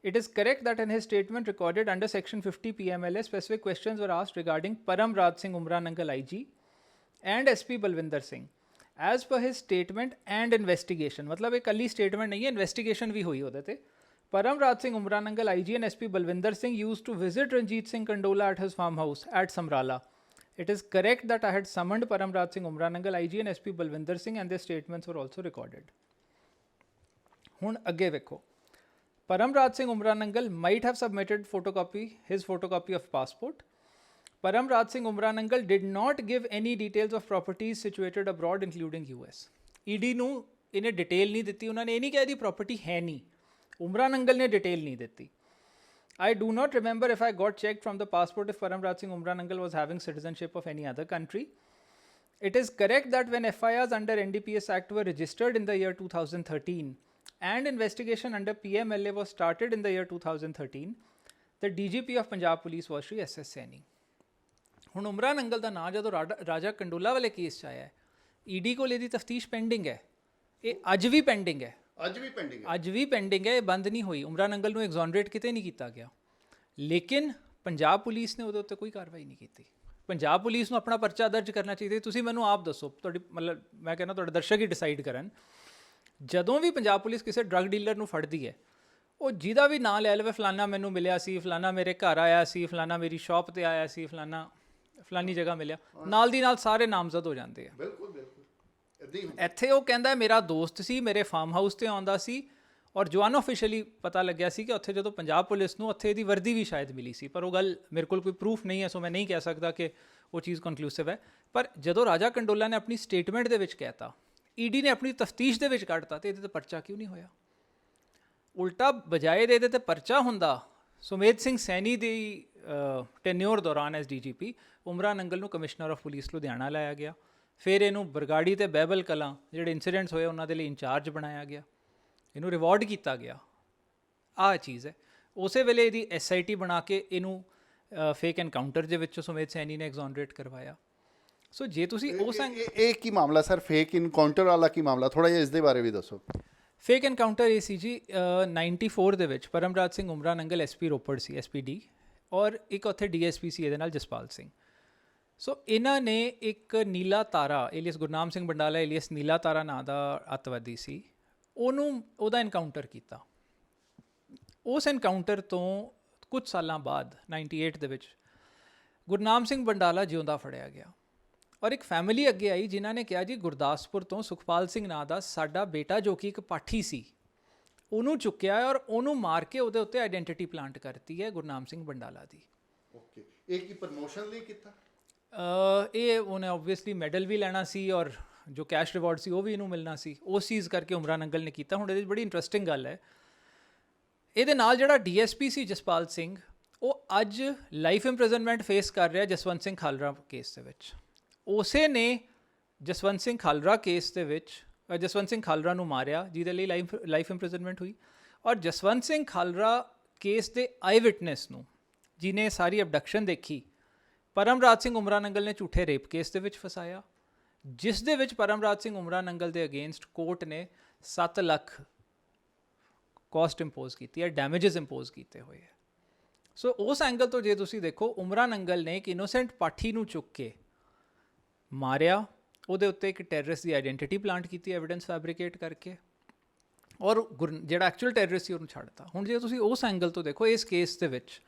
It is correct that in his statement recorded under section 50 PMLA, specific questions were asked regarding Param Raj Singh Umra Nangal IG and SP Balwinder Singh. As per his statement and investigation, मतलब एक कली statement नहीं है, investigation भी हुई होते थे। Param Raj Singh Umra Nangal IG and SP Balwinder Singh used to visit Ranjit Singh Kandola at his farm house at Samrala. It is correct that I had summoned Param Raj Singh Umra Nangal IG and SP Balwinder Singh and their statements were also recorded. ਹੁਣ ਅੱਗੇ ਵੇਖੋ, Param Raj Singh Umra Nangal might have submitted his photocopy of passport. Param Raj Singh Umra Nangal did not give any details of properties situated abroad including US. ED ਨੂੰ ਇਹਨੇ detail ਨਹੀਂ ਦਿੱਤੀ, ਉਹਨਾਂ ਨੇ ਇਹ ਨਹੀਂ ਕਿਹਾ ਇਹਦੀ ਪ੍ਰਾਪਰਟੀ ਹੈ ਨਹੀਂ। ਉਮਰਾ ਨੰਗਲ ਨੇ ਡਿਟੇਲ ਨਹੀਂ ਦਿੱਤੀ। I do not remember if I got checked from the passport if Param Raj Singh Umra Nangal was having citizenship of any other country. It is correct that when FIRs under NDPS Act were registered in the year 2013 and investigation under PMLA was started in the year 2013, the DGP of Punjab Police was Shri SS Saini. ਹੁਣ ਉਮਰਾ ਨੰਗਲ ਦਾ ਨਾਂ ਜਦੋਂ ਰਾਜਾ ਕੰਡੋਲਾ ਵਾਲੇ case 'ਚ ਆਇਆ ਹੈ, ED ਕੋਲ ਇਹਦੀ ਤਫਤੀਸ਼ ਪੈਂਡਿੰਗ ਹੈ। ਇਹ ਅੱਜ ਵੀ ਪੈਂਡਿੰਗ ਹੈ। ਅੱਜ ਵੀ ਪੈਂਡਿੰਗ ਹੈ, ਇਹ ਬੰਦ ਨਹੀਂ ਹੋਈ। ਉਮਰਾ ਨੰਗਲ ਨੂੰ ਐਗਜ਼ੋਨਰੇਟ ਕਿਤੇ ਨਹੀਂ ਕੀਤਾ ਗਿਆ, ਲੇਕਿਨ ਪੰਜਾਬ ਪੁਲਿਸ ਨੇ ਉਹਦੇ ਉੱਤੇ ਕੋਈ ਕਾਰਵਾਈ ਨਹੀਂ ਕੀਤੀ। ਪੰਜਾਬ ਪੁਲਿਸ ਨੂੰ ਆਪਣਾ ਪਰਚਾ ਦਰਜ ਕਰਨਾ ਚਾਹੀਦਾ। ਤੁਸੀਂ ਮੈਨੂੰ ਆਪ ਦੱਸੋ, ਤੁਹਾਡੀ ਮਤਲਬ ਮੈਂ ਕਹਿੰਦਾ ਤੁਹਾਡੇ ਦਰਸ਼ਕ ਹੀ ਡਿਸਾਈਡ ਕਰਨ, ਜਦੋਂ ਵੀ ਪੰਜਾਬ ਪੁਲਿਸ ਕਿਸੇ ਡਰੱਗ ਡੀਲਰ ਨੂੰ ਫੜਦੀ ਹੈ ਉਹ ਜਿਹਦਾ ਵੀ ਨਾਂ ਲੈ ਲਵੇ, ਫਲਾਨਾ ਮੈਨੂੰ ਮਿਲਿਆ ਸੀ, ਫਲਾਨਾ ਮੇਰੇ ਘਰ ਆਇਆ ਸੀ, ਫਲਾਨਾ ਮੇਰੀ ਸ਼ਾਪ ਤੇ ਆਇਆ ਸੀ, ਫਲਾਨੀ ਜਗ੍ਹਾ ਮਿਲਿਆ, ਨਾਲ ਦੀ ਨਾਲ ਸਾਰੇ ਨਾਮਜ਼ਦ ਹੋ ਜਾਂਦੇ ਆ। ਬਿਲਕੁਲ ਬਿਲਕੁਲ ਇੱਦਾਂ ਹੀ ਇੱਥੇ ਉਹ ਕਹਿੰਦਾ ਮੇਰਾ ਦੋਸਤ ਸੀ, ਮੇਰੇ ਫਾਰਮ ਹਾਊਸ ਤੇ ਆਉਂਦਾ ਸੀ, ਔਰ ਜੋ ਅਨਆਫੀਸ਼ੀਅਲੀ ਪਤਾ ਲੱਗਿਆ ਸੀ ਕਿ ਉੱਥੇ ਜਦੋਂ ਪੰਜਾਬ ਪੁਲਿਸ ਨੂੰ ਉੱਥੇ ਇਹਦੀ ਵਰਦੀ ਵੀ ਸ਼ਾਇਦ ਮਿਲੀ ਸੀ, ਪਰ ਉਹ ਗੱਲ ਮੇਰੇ ਕੋਲ ਕੋਈ ਪ੍ਰੂਫ ਨਹੀਂ ਹੈ, ਸੋ ਮੈਂ ਨਹੀਂ ਕਹਿ ਸਕਦਾ ਕਿ ਉਹ ਚੀਜ਼ ਕਨਕਲੂਸਿਵ ਹੈ। ਪਰ ਜਦੋਂ ਰਾਜਾ ਕੰਡੋਲਾ ਨੇ ਆਪਣੀ ਸਟੇਟਮੈਂਟ ਦੇ ਵਿੱਚ ਕਹਿਤਾ, ਈਡੀ ਨੇ ਆਪਣੀ ਤਫਤੀਸ਼ ਦੇ ਵਿੱਚ ਕੱਢਤਾ, ਤੇ ਇਹਦੇ ਤੇ ਪਰਚਾ ਕਿਉਂ ਨਹੀਂ ਹੋਇਆ? ਉਲਟਾ ਬਜਾਏ ਦੇ ਇਹਦੇ ਤੇ ਪਰਚਾ ਹੁੰਦਾ, ਸੁਮੇਧ ਸਿੰਘ ਸੈਣੀ ਦੀ ਟੈਨਿਓਰ ਦੌਰਾਨ ਐਸ ਡੀਜੀਪੀ ਉਮਰਾ ਨੰਗਲ ਨੂੰ ਕਮਿਸ਼ਨਰ ਆਫ ਪੁਲਿਸ ਲੁਧਿਆਣਾ ਲਾਇਆ ਗਿਆ। ਫਿਰ ਇਹਨੂੰ ਬਰਗਾੜੀ ਤੇ ਬਹਿਬਲ ਕਲਾਂ ਜਿਹੜੇ ਇਨਸੀਡੈਂਟਸ ਹੋਏ ਉਹਨਾਂ ਦੇ ਲਈ ਇੰਚਾਰਜ ਬਣਾਇਆ ਗਿਆ, ਇਹਨੂੰ ਰਿਵਾਰਡ ਕੀਤਾ ਗਿਆ। ਆਹ ਚੀਜ਼ ਹੈ। ਉਸੇ ਵੇਲੇ ਇਹਦੀ SIT ਬਣਾ ਕੇ ਇਹਨੂੰ ਫੇਕ ਐਨਕਾਊਂਟਰ ਦੇ ਵਿੱਚੋਂ ਸੁਮੇਧ ਸੈਣੀ ਨੇ ਐਗਜ਼ੋਨਰੇਟ ਕਰਵਾਇਆ। ਸੋ ਜੇ ਤੁਸੀਂ ਉਸ ਇਹ ਕੀ ਮਾਮਲਾ ਸਰ, ਫੇਕ ਇਨਕਾਊਂਟਰ ਵਾਲਾ ਕੀ ਮਾਮਲਾ, ਥੋੜਾ ਜਿਹਾ ਇਸ ਦੇ ਬਾਰੇ ਵੀ ਦੱਸੋ। ਫੇਕ ਐਨਕਾਊਂਟਰ ਇਹ ਸੀ ਜੀ 94 ਦੇ ਵਿੱਚ ਪਰਮਰਾਜ ਸਿੰਘ ਉਮਰਾ ਨੰਗਲ SP ਰੋਪੜ ਸੀ, SPD, ਔਰ ਇੱਕ ਉੱਥੇ DSP ਸੀ ਇਹਦੇ ਨਾਲ ਜਸਪਾਲ ਸਿੰਘ। ਸੋ ਇਹਨਾਂ ਨੇ ਇੱਕ ਨੀਲਾ ਤਾਰਾ ਏਲੀਅਸ ਗੁਰਨਾਮ ਸਿੰਘ ਬੰਡਾਲਾ ਏਲੀਅਸ ਨੀਲਾ ਤਾਰਾ ਨਾਂ ਦਾ ਅੱਤਵਾਦੀ ਸੀ, ਉਹਦਾ ਐਨਕਾਊਂਟਰ ਕੀਤਾ। ਉਸ ਐਨਕਾਊਂਟਰ ਤੋਂ ਕੁਝ ਸਾਲਾਂ ਬਾਅਦ 98 ਦੇ ਵਿੱਚ ਗੁਰਨਾਮ ਸਿੰਘ ਬੰਡਾਲਾ ਜਿਉਂਦਾ ਫੜਿਆ ਗਿਆ, ਔਰ ਇੱਕ ਫੈਮਿਲੀ ਅੱਗੇ ਆਈ ਜਿਨ੍ਹਾਂ ਨੇ ਕਿਹਾ ਜੀ ਗੁਰਦਾਸਪੁਰ ਤੋਂ ਸੁਖਪਾਲ ਸਿੰਘ ਨਾਂ ਦਾ ਸਾਡਾ ਬੇਟਾ ਜੋ ਕਿ ਇੱਕ ਪਾਠੀ ਸੀ, ਉਹਨੂੰ ਚੁੱਕਿਆ ਔਰ ਉਹਨੂੰ ਮਾਰ ਕੇ ਉਹਦੇ ਉੱਤੇ ਆਈਡੈਂਟੀਟੀ ਪਲਾਂਟ ਕਰਤੀ ਹੈ ਗੁਰਨਾਮ ਸਿੰਘ ਬੰਡਾਲਾ ਦੀ। ਓਕੇ, ਇਹ ਕੀ ਪ੍ਰਮੋਸ਼ਨ ਲਈ ਕੀਤਾ? ਇਹ ਉਹਨੇ ਓਬਵੀਅਸਲੀ ਮੈਡਲ ਵੀ ਲੈਣਾ ਸੀ ਔਰ ਜੋ ਕੈਸ਼ ਰਿਵਾਰਡ ਸੀ ਉਹ ਵੀ ਇਹਨੂੰ ਮਿਲਣਾ ਸੀ, ਉਸ ਚੀਜ਼ ਕਰਕੇ ਉਮਰਾ ਨੰਗਲ ਨੇ ਕੀਤਾ। ਹੁਣ ਇਹਦੇ ਬੜੀ ਇੰਟਰਸਟਿੰਗ ਗੱਲ ਹੈ, ਇਹਦੇ ਨਾਲ ਜਿਹੜਾ DSP ਸੀ ਜਸਪਾਲ ਸਿੰਘ, ਉਹ ਅੱਜ ਲਾਈਫ ਇੰਪ੍ਰਿਜ਼ਨਮੈਂਟ ਫੇਸ ਕਰ ਰਿਹਾ ਜਸਵੰਤ ਸਿੰਘ ਖਾਲਰਾ ਕੇਸ ਦੇ ਵਿੱਚ। ਉਸੇ ਨੇ ਜਸਵੰਤ ਸਿੰਘ ਖਾਲਰਾ ਕੇਸ ਦੇ ਵਿੱਚ ਜਸਵੰਤ ਸਿੰਘ ਖਾਲਰਾ ਨੂੰ ਮਾਰਿਆ, ਜਿਹਦੇ ਲਈ ਲਾਈਫ ਇੰਪ੍ਰਿਜ਼ਨਮੈਂਟ ਹੋਈ, ਔਰ ਜਸਵੰਤ ਸਿੰਘ ਖਾਲਰਾ ਕੇਸ ਦੇ ਆਈ ਵਿਟਨੈਸ ਨੂੰ, ਜਿਹਨੇ ਸਾਰੀ ਅਬਡਕਸ਼ਨ ਦੇਖੀ, ਪਰਮਰਾਜ ਸਿੰਘ ਉਮਰਾ ਨੰਗਲ ਨੇ ਝੂਠੇ ਰੇਪ ਕੇਸ ਦੇ ਵਿੱਚ ਫਸਾਇਆ, ਜਿਸ ਦੇ ਵਿੱਚ ਪਰਮਰਾਜ ਸਿੰਘ ਉਮਰਾ ਨੰਗਲ ਦੇ ਅਗੇਂਸਟ ਕੋਰਟ ਨੇ 7 ਲੱਖ ਕਾਸਟ ਇੰਪੋਜ਼ ਕੀਤੀ ਹੈ, ਡੈਮੇजेस ਇੰਪੋਜ਼ ਕੀਤੇ ਹੋਏ ਹੈ। ਸੋ ਉਸ ਐਂਗਲ ਤੋਂ ਜੇ ਤੁਸੀਂ ਦੇਖੋ, ਉਮਰਾ ਨੰਗਲ ਨੇ ਇੱਕ ਇਨੋਸੈਂਟ ਪਾਠੀ ਨੂੰ ਚੁੱਕ ਕੇ ਮਾਰਿਆ, ਉਹਦੇ ਉੱਤੇ ਇੱਕ ਟੈਰਰਿਸਟ ਦੀ ਆਈਡੈਂਟੀਟੀ ਪਲਾਂਟ ਕੀਤੀ ਐਵੀਡੈਂਸ ਫੈਬਰੀਕੇਟ ਕਰਕੇ, ਔਰ ਜਿਹੜਾ ਐਕਚੁਅਲ ਟੈਰਰਿਸਟ ਸੀ ਉਹਨੂੰ ਛੱਡਤਾ। ਹੁਣ ਜੇ ਤੁਸੀਂ ਉਸ ਐਂਗਲ ਤੋਂ ਦੇਖੋ, ਇਸ ਕੇਸ ਦੇ ਵਿੱਚ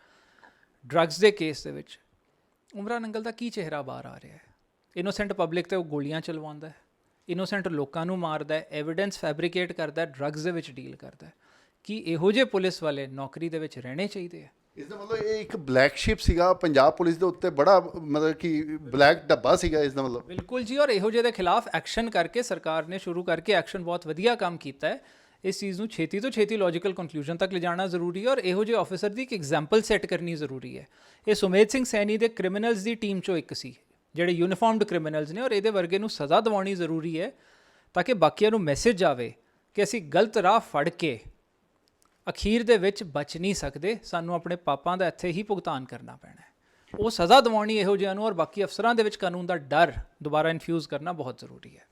ਡਰੱਗਸ ਦੇ ਕੇਸ ਦੇ ਵਿੱਚ ਉਮਰਾ ਨੰਗਲ ਦਾ ਕੀ ਚਿਹਰਾ ਬਾਹਰ ਆ ਰਿਹਾ ਹੈ? ਇਨੋਸੈਂਟ ਪਬਲਿਕ 'ਤੇ ਉਹ ਗੋਲੀਆਂ ਚਲਵਾਉਂਦਾ ਹੈ, ਇਨੋਸੈਂਟ ਲੋਕਾਂ ਨੂੰ ਮਾਰਦਾ ਹੈ, ਐਵੀਡੈਂਸ ਫੈਬਰੀਕੇਟ ਕਰਦਾ ਹੈ, ਡਰੱਗਸ ਦੇ ਵਿੱਚ ਡੀਲ ਕਰਦਾ ਹੈ। ਕੀ ਇਹੋ ਜਿਹੇ ਪੁਲਿਸ ਵਾਲੇ ਨੌਕਰੀ ਦੇ ਵਿੱਚ ਰਹਿਣੇ ਚਾਹੀਦੇ ਆ? ਇਸ ਦਾ ਮਤਲਬ ਇਹ ਇੱਕ ਬਲੈਕ ਸ਼ਿਪ ਸੀਗਾ ਪੰਜਾਬ ਪੁਲਿਸ ਦੇ ਉੱਤੇ, ਬੜਾ ਮਤਲਬ ਕਿ ਬਲੈਕ ਡੱਬਾ ਸੀਗਾ ਇਸ ਦਾ ਮਤਲਬ। ਬਿਲਕੁਲ ਜੀ, ਔਰ ਇਹੋ ਜਿਹੇ ਦੇ ਖਿਲਾਫ ਐਕਸ਼ਨ ਕਰਕੇ ਸਰਕਾਰ ਨੇ ਸ਼ੁਰੂ ਕਰਕੇ ਐਕਸ਼ਨ ਬਹੁਤ ਵਧੀਆ ਕੰਮ ਕੀਤਾ ਹੈ। ਇਸ ਚੀਜ਼ ਨੂੰ ਛੇਤੀ ਤੋਂ ਛੇਤੀ ਲੌਜੀਕਲ ਕੰਕਲੂਜਨ ਤੱਕ ਲਿਜਾਣਾ ਜ਼ਰੂਰੀ ਹੈ, ਔਰ ਇਹੋ ਜਿਹੇ ਆਫੀਸਰ ਦੀ ਇੱਕ ਐਗਜ਼ਾਮਪਲ ਸੈੱਟ ਕਰਨੀ ਜ਼ਰੂਰੀ ਹੈ। ਇਹ ਸੁਮੇਧ ਸਿੰਘ ਸੈਣੀ ਦੇ ਕ੍ਰਿਮੀਨਲਸ ਦੀ ਟੀਮ 'ਚੋਂ ਇੱਕ ਸੀ, ਜਿਹੜੇ ਯੂਨੀਫਾਰਮਡ ਕ੍ਰਿਮੀਨਲਸ ਨੇ, ਔਰ ਇਹਦੇ ਵਰਗੇ ਨੂੰ ਸਜ਼ਾ ਦਿਵਾਉਣੀ ਜ਼ਰੂਰੀ ਹੈ ਤਾਂ ਕਿ ਬਾਕੀਆਂ ਨੂੰ ਮੈਸੇਜ ਆਵੇ ਕਿ ਅਸੀਂ ਗਲਤ ਰਾਹ ਫੜ ਕੇ ਅਖੀਰ ਦੇ ਵਿੱਚ ਬਚ ਨਹੀਂ ਸਕਦੇ, ਸਾਨੂੰ ਆਪਣੇ ਪਾਪਾਂ ਦਾ ਇੱਥੇ ਹੀ ਭੁਗਤਾਨ ਕਰਨਾ ਪੈਣਾ ਹੈ। ਉਹ ਸਜ਼ਾ ਦਿਵਾਉਣੀ ਇਹੋ ਜਿਹਿਆਂ ਨੂੰ, ਔਰ ਬਾਕੀ ਅਫਸਰਾਂ ਦੇ ਵਿੱਚ ਕਾਨੂੰਨ ਦਾ ਡਰ ਦੁਬਾਰਾ ਇਨਫਿਊਜ਼ ਕਰਨਾ ਬਹੁਤ ਜ਼ਰੂਰੀ ਹੈ।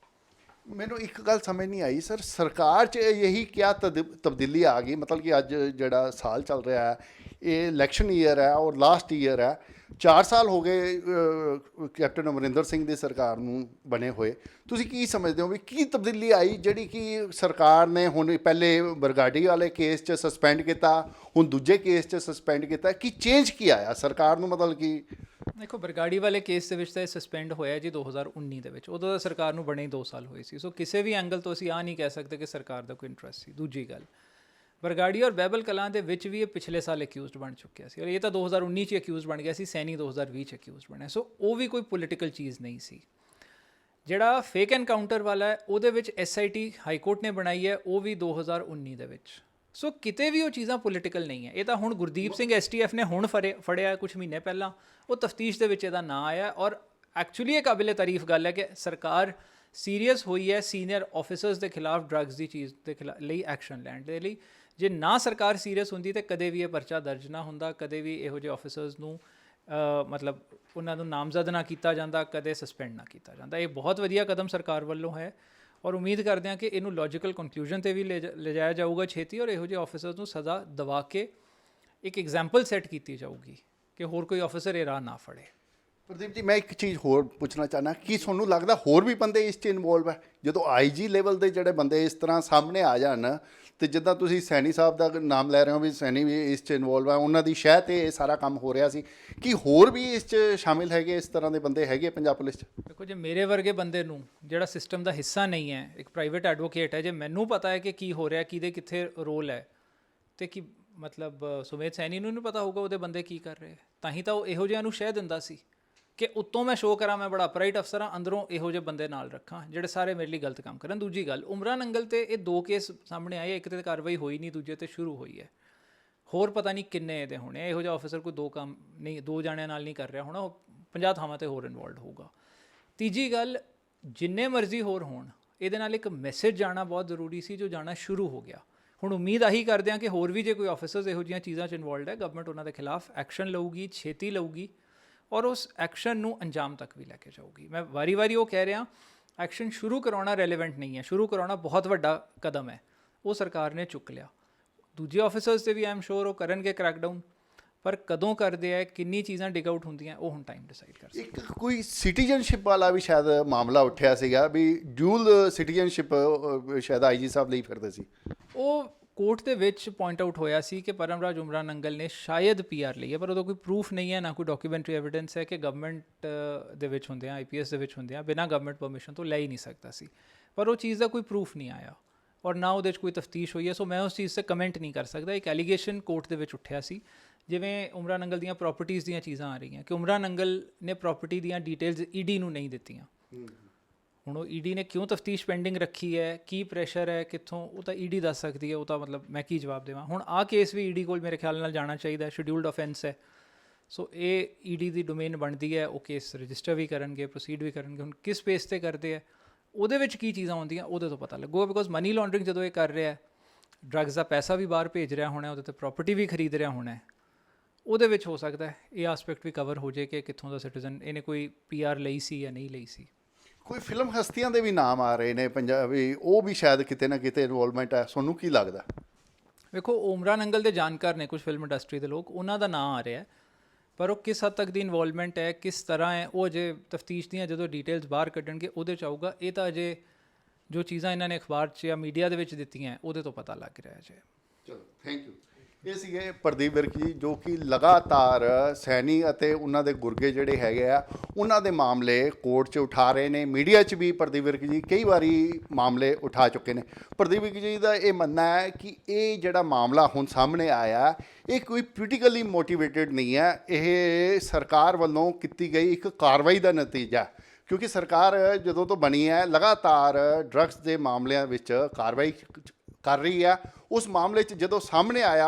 ਮੈਨੂੰ ਇੱਕ ਗੱਲ ਸਮਝ ਨਹੀਂ ਆਈ ਸਰ, ਸਰਕਾਰ 'ਚ ਇਹੀ ਕਿਆ ਤਬਦੀਲੀ ਆ ਗਈ? ਮਤਲਬ ਕਿ ਅੱਜ ਜਿਹੜਾ ਸਾਲ ਚੱਲ ਰਿਹਾ ਹੈ ਇਹ ਇਲੈਕਸ਼ਨ ਈਅਰ ਹੈ ਔਰ ਲਾਸਟ ਈਅਰ ਹੈ, 4 ਸਾਲ ਹੋ ਗਏ ਕੈਪਟਨ ਅਮਰਿੰਦਰ ਸਿੰਘ ਦੀ ਸਰਕਾਰ ਨੂੰ ਬਣੇ ਹੋਏ। ਤੁਸੀਂ ਕੀ ਸਮਝਦੇ ਹੋ ਵੀ ਕੀ ਤਬਦੀਲੀ ਆਈ ਜਿਹੜੀ ਕਿ ਸਰਕਾਰ ਨੇ ਹੁਣ ਪਹਿਲੇ ਬਰਗਾੜੀ ਵਾਲੇ ਕੇਸ 'ਚ ਸਸਪੈਂਡ ਕੀਤਾ, ਹੁਣ ਦੂਜੇ ਕੇਸ 'ਚ ਸਸਪੈਂਡ ਕੀਤਾ? ਕੀ ਚੇਂਜ ਕੀ ਆਇਆ ਸਰਕਾਰ ਨੂੰ? ਮਤਲਬ ਕਿ ਦੇਖੋ, ਬਰਗਾੜੀ ਵਾਲੇ ਕੇਸ ਦੇ ਵਿੱਚ ਤਾਂ ਇਹ ਸਸਪੈਂਡ ਹੋਇਆ ਜੀ 2019 ਦੇ ਵਿੱਚ, ਉਦੋਂ ਤਾਂ ਸਰਕਾਰ ਨੂੰ ਬਣੇ 2 ਸਾਲ ਹੋਏ ਸੀ। ਸੋ ਕਿਸੇ ਵੀ ਐਂਗਲ ਤੋਂ ਅਸੀਂ ਨਹੀਂ ਕਹਿ ਸਕਦੇ ਕਿ ਸਰਕਾਰ ਦਾ ਕੋਈ ਇੰਟਰਸਟ ਸੀ। ਦੂਜੀ ਗੱਲ, ਬਰਗਾੜੀ ਔਰ ਬਹਿਬਲ ਕਲਾਂ ਦੇ ਵਿੱਚ ਵੀ ਇਹ ਪਿਛਲੇ ਸਾਲ ਅਕਿਊਜ਼ਡ ਬਣ ਚੁੱਕਿਆ ਸੀ, ਔਰ ਇਹ ਤਾਂ 2019 'ਚ ਅਕਿਊਜ਼ਡ ਬਣ ਗਿਆ ਸੀ, ਸੈਣੀ 2020 'ਚ ਅਕਿਊਜ਼ਡ ਬਣਿਆ। ਸੋ ਉਹ ਵੀ ਕੋਈ ਪੋਲੀਟੀਕਲ ਚੀਜ਼ ਨਹੀਂ ਸੀ। ਜਿਹੜਾ ਫੇਕ ਐਨਕਾਊਂਟਰ ਵਾਲਾ ਹੈ ਉਹਦੇ ਵਿੱਚ SIT ਹਾਈ ਕੋਰਟ ਨੇ ਬਣਾਈ ਹੈ, ਉਹ ਵੀ 2019 ਦੇ ਵਿੱਚ। ਸੋ ਕਿਤੇ ਵੀ ਉਹ ਚੀਜ਼ਾਂ ਪੋਲੀਟੀਕਲ ਨਹੀਂ ਹੈ। ਇਹ ਤਾਂ ਹੁਣ ਗੁਰਦੀਪ ਸਿੰਘ STF ਨੇ ਹੁਣ ਫੜਿਆ ਕੁਝ ਮਹੀਨੇ ਪਹਿਲਾਂ, ਉਹ ਤਫਤੀਸ਼ ਦੇ ਵਿੱਚ ਇਹਦਾ ਨਾਂ ਆਇਆ, ਔਰ ਐਕਚੁਅਲੀ ਇਹ ਕਾਬਿਲੇ ਤਾਰੀਫ ਗੱਲ ਹੈ ਕਿ ਸਰਕਾਰ ਸੀਰੀਅਸ ਹੋਈ ਹੈ ਸੀਨੀਅਰ ਆਫਿਸਰਸ ਦੇ ਖਿਲਾਫ ਡਰੱਗਸ ਦੀ ਚੀਜ਼ ਦੇ ਲਈ ਐਕਸ਼ਨ ਲੈਣ ਦੇ ਲਈ। ਜੇ ਨਾ ਸਰਕਾਰ ਸੀਰੀਅਸ ਹੁੰਦੀ ਤਾਂ ਕਦੇ ਵੀ ਇਹ ਪਰਚਾ ਦਰਜ ਨਾ ਹੁੰਦਾ, ਕਦੇ ਵੀ ਇਹੋ ਜਿਹੇ ਆਫਿਸਰਸ ਨੂੰ ਮਤਲਬ ਉਹਨਾਂ ਨੂੰ ਨਾਮਜ਼ਦ ਨਾ ਕੀਤਾ ਜਾਂਦਾ, ਕਦੇ ਸਸਪੈਂਡ ਨਾ ਕੀਤਾ ਜਾਂਦਾ। ਇਹ ਬਹੁਤ ਵਧੀਆ ਕਦਮ ਸਰਕਾਰ ਵੱਲੋਂ ਹੈ, ਔਰ ਉਮੀਦ ਕਰਦੇ ਹਾਂ ਕਿ ਇਹਨੂੰ ਲੌਜੀਕਲ ਕੰਕਲੂਜਨ 'ਤੇ ਵੀ ਲਿਜਾਇਆ ਜਾਊਗਾ ਛੇਤੀ, ਔਰ ਇਹੋ ਜਿਹੇ ਆਫਿਸਰਸ ਨੂੰ ਸਜ਼ਾ ਦਿਵਾ ਕੇ ਇੱਕ ਐਗਜ਼ਾਮਪਲ ਸੈੱਟ ਕੀਤੀ ਜਾਊਗੀ ਕਿ ਹੋਰ ਕੋਈ ਆਫਿਸਰ ਇਹ ਰਾਹ ਨਾ ਫੜੇ। ਪ੍ਰਦੀਪ ਜੀ, ਮੈਂ ਇੱਕ ਚੀਜ਼ ਹੋਰ ਪੁੱਛਣਾ ਚਾਹਨਾ ਕਿ ਤੁਹਾਨੂੰ ਲੱਗਦਾ ਹੋਰ ਵੀ ਬੰਦੇ ਇਸ 'ਚ ਇਨਵੋਲਵ ਹੈ? ਜਦੋਂ ਆਈਜੀ ਲੈਵਲ ਦੇ ਜਿਹੜੇ ਬੰਦੇ ਇਸ ਤਰ੍ਹਾਂ ਸਾਹਮਣੇ ਆ ਜਾਣ, ਤੇ ਜਿੱਦਾਂ ਤੁਸੀਂ ਸੈਣੀ ਸਾਹਿਬ ਦਾ ਨਾਮ ਲੈ ਰਹੇ ਹੋ ਵੀ ਸੈਣੀ ਵੀ ਇਸ 'ਚ ਇਨਵੋਲਵ ਹੈ, ਉਹਨਾਂ ਦੀ ਸ਼ਹਿ ਤੇ ਇਹ ਸਾਰਾ ਕੰਮ ਹੋ ਰਿਹਾ ਸੀ, ਕਿ ਹੋਰ ਵੀ ਇਸ 'ਚ ਸ਼ਾਮਿਲ ਹੈਗੇ, ਇਸ ਤਰ੍ਹਾਂ ਦੇ ਬੰਦੇ ਹੈਗੇ ਪੰਜਾਬ ਪੁਲਿਸ 'ਚ? ਦੇਖੋ, ਜੇ ਮੇਰੇ ਵਰਗੇ ਬੰਦੇ ਨੂੰ ਜਿਹੜਾ ਸਿਸਟਮ ਦਾ ਹਿੱਸਾ ਨਹੀਂ ਹੈ, ਇੱਕ ਪ੍ਰਾਈਵੇਟ ਐਡਵੋਕੇਟ ਹੈ, ਜੇ ਮੈਨੂੰ ਪਤਾ ਹੈ ਕਿ ਕੀ ਹੋ ਰਿਹਾ, ਕਿਹਦੇ ਕਿੱਥੇ ਰੋਲ ਹੈ, ਤੇ ਕੀ ਮਤਲਬ ਸੁਮੇਧ ਸੈਣੀ ਨੂੰ ਨਹੀਂ ਪਤਾ ਹੋਊਗਾ ਉਹਦੇ ਬੰਦੇ ਕੀ ਕਰ ਰਹੇ? ਤਾਂ ਹੀ ਤਾਂ ਉਹ ਇਹੋ ਜਿਹਿਆਂ ਨੂੰ ਸ਼ਹਿ ਦਿੰਦਾ ਸੀ ਕਿ ਉੱਤੋਂ ਮੈਂ ਸ਼ੋਅ ਕਰਾਂ ਮੈਂ ਬੜਾ ਅਪਰਾਈਟ ਅਫਸਰ ਹਾਂ, ਅੰਦਰੋਂ ਇਹੋ ਜਿਹੇ ਬੰਦੇ ਨਾਲ ਰੱਖਾਂ ਜਿਹੜੇ ਸਾਰੇ ਮੇਰੇ ਲਈ ਗਲਤ ਕੰਮ ਕਰਨ। ਦੂਜੀ ਗੱਲ, ਉਮਰਾ ਨੰਗਲ ਤੇ ਇਹ 2 ਕੇਸ ਸਾਹਮਣੇ ਆਏ, ਇੱਕ ਤੇ ਕਾਰਵਾਈ ਹੋਈ ਨਹੀਂ, ਦੂਜੇ ਤੇ ਸ਼ੁਰੂ ਹੋਈ ਹੈ। ਹੋਰ ਪਤਾ ਨਹੀਂ ਕਿੰਨੇ ਇਹਦੇ ਹੋਣੇ। ਇਹੋ ਜਿਹਾ ਆਫਿਸਰ ਕੋਈ 2 ਕੰਮ ਨਹੀਂ, 2 ਜਾਣਿਆਂ ਨਾਲ ਨਹੀਂ ਕਰ ਰਿਹਾ ਹੋਣਾ, ਉਹ 50 ਥਾਵਾਂ ਤੇ ਹੋਰ ਇਨਵੋਲਵਡ ਹੋਊਗਾ। ਤੀਜੀ ਗੱਲ, ਜਿੰਨੇ ਮਰਜ਼ੀ ਹੋਰ ਹੋਣ, ਇਹਦੇ ਨਾਲ ਇੱਕ ਮੈਸੇਜ ਜਾਣਾ ਬਹੁਤ ਜ਼ਰੂਰੀ ਸੀ, ਜੋ ਜਾਣਾ ਸ਼ੁਰੂ ਹੋ ਗਿਆ। ਹੁਣ ਉਮੀਦ ਆਹੀ ਕਰਦੇ ਹਾਂ ਕਿ ਹੋਰ ਵੀ ਜੇ ਕੋਈ ਆਫਿਸਰਸ ਇਹੋ ਜਿਹੀਆਂ ਚੀਜ਼ਾਂ 'ਚ ਇਨਵੋਲਵਡ ਹੈ, ਗਵਰਨਮੈਂਟ ਉਹਨਾਂ ਦੇ ਖਿਲਾਫ ਐਕਸ਼ਨ ਲਊਗੀ, ਛੇਤੀ ਲਊਗੀ, ਔਰ ਉਸ ਐਕਸ਼ਨ ਨੂੰ ਅੰਜਾਮ ਤੱਕ ਵੀ ਲੈ ਕੇ ਜਾਊਗੀ। ਮੈਂ ਵਾਰੀ-ਵਾਰੀ ਉਹ ਕਹਿ ਰਿਹਾ, ਐਕਸ਼ਨ ਸ਼ੁਰੂ ਕਰਾਉਣਾ ਰੈਲੇਵੈਂਟ ਨਹੀਂ ਹੈ, ਸ਼ੁਰੂ ਕਰਾਉਣਾ ਬਹੁਤ ਵੱਡਾ ਕਦਮ ਹੈ, ਉਹ ਸਰਕਾਰ ਨੇ ਚੁੱਕ ਲਿਆ। ਦੂਜੇ ਆਫਿਸਰਸ 'ਤੇ ਵੀ ਆਈ ਐਮ ਸ਼ੋਰ ਉਹ ਕਰਨਗੇ ਕ੍ਰੈਕਡਾਊਨ, ਪਰ ਕਦੋਂ ਕਰਦੇ ਹੈ, ਕਿੰਨੀ ਚੀਜ਼ਾਂ ਡਿਗ ਆਊਟ ਹੁੰਦੀਆਂ, ਉਹ ਹੁਣ ਟਾਈਮ ਡਿਸਾਈਡ ਕਰ ਸਕਦਾ। ਇੱਕ ਕੋਈ ਸਿਟੀਜ਼ਨਸ਼ਿਪ ਵਾਲਾ ਵੀ ਸ਼ਾਇਦ ਮਾਮਲਾ ਉੱਠਿਆ ਸੀਗਾ ਵੀ ਡਿਊਲ ਸਿਟੀਜ਼ਨਸ਼ਿਪ ਸ਼ਾਇਦ ਆਈਜੀ ਸਾਹਿਬ ਲਈ ਫਿਰਦੇ ਸੀ। ਉਹ ਕੋਰਟ ਦੇ ਵਿੱਚ ਪੁਆਇੰਟ ਆਊਟ ਹੋਇਆ ਸੀ ਕਿ ਪਰਮਰਾਜ ਉਮਰਾ ਨੰਗਲ ਨੇ ਸ਼ਾਇਦ PR ਲਈ ਹੈ, ਪਰ ਉਹਦਾ ਕੋਈ ਪ੍ਰੂਫ ਨਹੀਂ ਹੈ, ਨਾ ਕੋਈ ਡਾਕੂਮੈਂਟਰੀ ਐਵੀਡੈਂਸ ਹੈ ਕਿ ਗਵਰਨਮੈਂਟ ਦੇ ਵਿੱਚ ਹੁੰਦਿਆਂ, IPS ਦੇ ਵਿੱਚ ਹੁੰਦਿਆਂ ਬਿਨਾਂ ਗਵਰਨਮੈਂਟ ਪਰਮਿਸ਼ਨ ਤੋਂ ਲੈ ਹੀ ਨਹੀਂ ਸਕਦਾ ਸੀ। ਪਰ ਉਹ ਚੀਜ਼ ਦਾ ਕੋਈ ਪ੍ਰੂਫ ਨਹੀਂ ਆਇਆ ਔਰ ਨਾ ਉਹਦੇ 'ਚ ਕੋਈ ਤਫਤੀਸ਼ ਹੋਈ ਹੈ, ਸੋ ਮੈਂ ਉਸ ਚੀਜ਼ 'ਤੇ ਕਮੈਂਟ ਨਹੀਂ ਕਰ ਸਕਦਾ। ਇੱਕ ਐਲੀਗੇਸ਼ਨ ਕੋਰਟ ਦੇ ਵਿੱਚ ਉੱਠਿਆ ਸੀ, ਜਿਵੇਂ ਉਮਰਾ ਨੰਗਲ ਦੀਆਂ ਪ੍ਰੋਪਰਟੀਜ਼ ਦੀਆਂ ਚੀਜ਼ਾਂ ਆ ਰਹੀਆਂ ਕਿ ਉਮਰਾ ਨੰਗਲ ਨੇ ਪ੍ਰੋਪਰਟੀ ਦੀਆਂ ਡਿਟੇਲਸ ED ਨੂੰ ਨਹੀਂ ਦਿੱਤੀਆਂ। ਹੁਣ ਉਹ ED ਨੇ ਕਿਉਂ ਤਫਤੀਸ਼ ਪੈਂਡਿੰਗ ਰੱਖੀ ਹੈ, ਕੀ ਪ੍ਰੈਸ਼ਰ ਹੈ, ਕਿੱਥੋਂ, ਉਹ ਤਾਂ ED ਦੱਸ ਸਕਦੀ ਹੈ। ਉਹ ਤਾਂ ਮਤਲਬ ਮੈਂ ਕੀ ਜਵਾਬ ਦੇਵਾਂ। ਹੁਣ ਆਹ ਕੇਸ ਵੀ ED ਕੋਲ ਮੇਰੇ ਖਿਆਲ ਨਾਲ ਜਾਣਾ ਚਾਹੀਦਾ, ਸ਼ਡਿਊਲਡ ਅਫੈਂਸ ਹੈ, ਸੋ ਇਹ ED ਦੀ ਡੋਮੇਨ ਬਣਦੀ ਹੈ। ਉਹ ਕੇਸ ਰਜਿਸਟਰ ਵੀ ਕਰਨਗੇ, ਪ੍ਰੋਸੀਡ ਵੀ ਕਰਨਗੇ। ਹੁਣ ਕਿਸ ਬੇਸ 'ਤੇ ਕਰਦੇ ਹੈ, ਉਹਦੇ ਵਿੱਚ ਕੀ ਚੀਜ਼ਾਂ ਆਉਂਦੀਆਂ, ਉਹਦੇ ਤੋਂ ਪਤਾ ਲੱਗੂਗਾ। ਬਿਕੋਜ਼ ਮਨੀ ਲਾਂਡਰਿੰਗ ਜਦੋਂ ਇਹ ਕਰ ਰਿਹਾ, ਡਰੱਗਸ ਦਾ ਪੈਸਾ ਵੀ ਬਾਹਰ ਭੇਜ ਰਿਹਾ ਹੋਣਾ, ਉਹਦੇ 'ਤੇ ਪ੍ਰੋਪਰਟੀ ਵੀ ਖਰੀਦ ਰਿਹਾ ਹੋਣਾ, ਉਹਦੇ ਵਿੱਚ ਹੋ ਸਕਦਾ ਇਹ ਆਸਪੈਕਟ ਵੀ ਕਵਰ ਹੋ ਜਾਏ ਕਿ ਕਿੱਥੋਂ ਦਾ ਸਿਟੀਜ਼ਨ, ਇਹਨੇ ਕੋਈ PR ਲਈ ਸੀ ਜਾਂ ਨਹੀਂ ਲਈ ਸੀ। ਕੋਈ ਫਿਲਮ ਹਸਤੀਆਂ ਦੇ ਵੀ ਨਾਮ ਆ ਰਹੇ ਨੇ ਪੰਜਾਬੀ, ਉਹ ਵੀ ਸ਼ਾਇਦ ਕਿਤੇ ਨਾ ਕਿਤੇ ਇਨਵੋਲਵਮੈਂਟ ਹੈ, ਤੁਹਾਨੂੰ ਕੀ ਲੱਗਦਾ? ਵੇਖੋ, ਉਮਰਾ ਨੰਗਲ ਦੇ ਜਾਣਕਾਰ ਨੇ ਕੁਝ ਫਿਲਮ ਇੰਡਸਟਰੀ ਦੇ ਲੋਕ, ਉਹਨਾਂ ਦਾ ਨਾਂ ਆ ਰਿਹਾ, ਪਰ ਉਹ ਕਿਸ ਹੱਦ ਤੱਕ ਦੀ ਇਨਵੋਲਵਮੈਂਟ ਹੈ, ਕਿਸ ਤਰ੍ਹਾਂ ਹੈ, ਉਹ ਅਜੇ ਤਫਤੀਸ਼ ਦੀਆਂ ਜਦੋਂ ਡਿਟੇਲਸ ਬਾਹਰ ਕੱਢਣਗੇ ਉਹਦੇ 'ਚ ਆਊਗਾ। ਇਹ ਤਾਂ ਅਜੇ ਜੋ ਚੀਜ਼ਾਂ ਇਹਨਾਂ ਨੇ ਅਖਬਾਰ 'ਚ ਜਾਂ ਮੀਡੀਆ ਦੇ ਵਿੱਚ ਦਿੱਤੀਆਂ, ਉਹਦੇ ਤੋਂ ਪਤਾ ਲੱਗ ਰਿਹਾ ਅਜੇ। ਚਲੋ, ਥੈਂਕ ਯੂ। ਇਹ ਸੀਗੇ ਪ੍ਰਦੀਪ ਵਿਰਕ ਜੀ, ਜੋ ਕਿ ਲਗਾਤਾਰ ਸੈਣੀ ਅਤੇ ਉਹਨਾਂ ਦੇ ਗੁਰਗੇ ਜਿਹੜੇ ਹੈਗੇ ਆ, ਉਹਨਾਂ ਦੇ ਮਾਮਲੇ ਕੋਰਟ 'ਚ ਉਠਾ ਰਹੇ ਨੇ। ਮੀਡੀਆ 'ਚ ਵੀ ਪ੍ਰਦੀਪ ਵਿਰਕ ਜੀ ਕਈ ਵਾਰੀ ਮਾਮਲੇ ਉਠਾ ਚੁੱਕੇ ਨੇ। ਪ੍ਰਦੀਪ ਵਿਰਕ ਜੀ ਦਾ ਇਹ ਮੰਨਣਾ ਹੈ ਕਿ ਇਹ ਜਿਹੜਾ ਮਾਮਲਾ ਹੁਣ ਸਾਹਮਣੇ ਆਇਆ, ਇਹ ਕੋਈ ਪੋਲੀਟੀਕਲੀ ਮੋਟੀਵੇਟਡ ਨਹੀਂ ਹੈ, ਇਹ ਸਰਕਾਰ ਵੱਲੋਂ ਕੀਤੀ ਗਈ ਇੱਕ ਕਾਰਵਾਈ ਦਾ ਨਤੀਜਾ। ਕਿਉਂਕਿ ਸਰਕਾਰ ਜਦੋਂ ਤੋਂ ਬਣੀ ਹੈ, ਲਗਾਤਾਰ ਡਰੱਗਸ ਦੇ ਮਾਮਲਿਆਂ ਵਿੱਚ ਕਾਰਵਾਈ ਕਰ ਰਹੀ ਹੈ। ਉਸ ਮਾਮਲੇ 'ਚ ਜਦੋਂ ਸਾਹਮਣੇ ਆਇਆ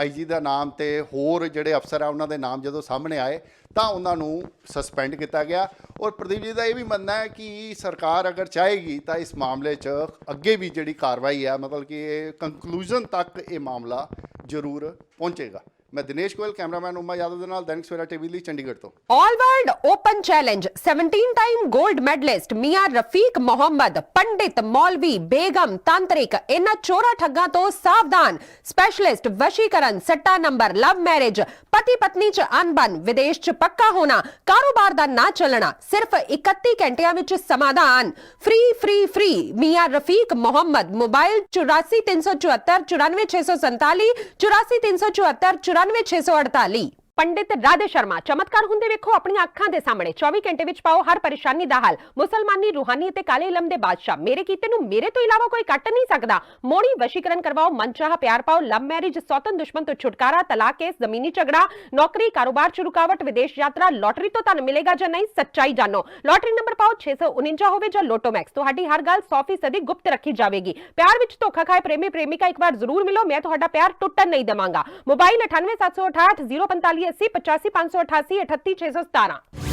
IG ਦਾ ਨਾਮ ਤੇ ਹੋਰ ਜਿਹੜੇ ਅਫਸਰ ਆ ਉਹਨਾਂ ਦੇ ਨਾਮ ਜਦੋਂ ਸਾਹਮਣੇ ਆਏ, ਤਾਂ ਉਹਨਾਂ ਨੂੰ ਸਸਪੈਂਡ ਕੀਤਾ ਗਿਆ। ਔਰ ਪ੍ਰਦੀਪ ਜੀ ਦਾ ਇਹ ਵੀ ਮੰਨਣਾ ਹੈ ਕਿ ਸਰਕਾਰ ਅਗਰ ਚਾਹੇਗੀ ਤਾਂ ਇਸ ਮਾਮਲੇ 'ਚ ਅੱਗੇ ਵੀ ਜਿਹੜੀ ਕਾਰਵਾਈ ਹੈ, ਮਤਲਬ ਕਿ ਇਹ ਕੰਕਲੂਜਨ ਤੱਕ ਇਹ ਮਾਮਲਾ ਜ਼ਰੂਰ ਪਹੁੰਚੇਗਾ। ਮੈਂ ਦਿਨੇਸ਼ ਗੋਇਲ, ਕੈਮਰਾਮੈਨ ਉਮਾ ਯਾਦਵ ਦੇ ਨਾਲ ਦੈਨਿਕ ਸਵੇਰਾ TV ਲਈ ਚੰਡੀਗੜ੍ਹ ਤੋਂ। All world open challenge 17 time gold medalist मियां रफीक मोहम्मद, पंडित मौलवी बेगम तांत्रिक, इन्हां चोरा ठग्गां तो सावधान। स्पेशलिस्ट वशीकरण, सट्टा नंबर, लव मैरिज, पति पत्नी च अनबन, विदेश च पक्का होना, कारोबार दा ना चलना, सिर्फ 31 घंटियां विच समाधान। फ्री फ्री फ्री मियां रफीक मोहम्मद। मोबाइल 84 374 94 647 84 374 94 648। पंडित राधे शर्मा, चमत्कार हुंदे वेखो अपनी अखां दे सामने। 24 घंटे विच पाओ हर परेशानी दा हल। मुसलमानी, रूहानी ते काले इलम दे बादशाह, मेरे कीते नु मेरे तो इलावा कोई कट नहीं सकदा। मोड़ी वशीकरण करवाओ, मनचाहा प्यार पाओ, लव मैरिज, सौतन दुश्मन तो छुटकारा, तलाक केस, जमीनी झगड़ा, नौकरी, कारोबार च रुकावट, विदेश यात्रा, लॉटरी तो धन मिलेगा जां नहीं, सच्चाई जानो। लॉटरी नंबर पाओ 649 होवे जां लोटो मैक्स, तुहाडी हर गल 100% गुप्त रखी जावेगी। प्यार विच धोखा खाए प्रेमी प्रेमिका एक बार जरूर मिलो, मैं तुहाडा प्यार टुटन नहीं देवांगा। मोबाइल 98 768 045 80 85 588 38 617।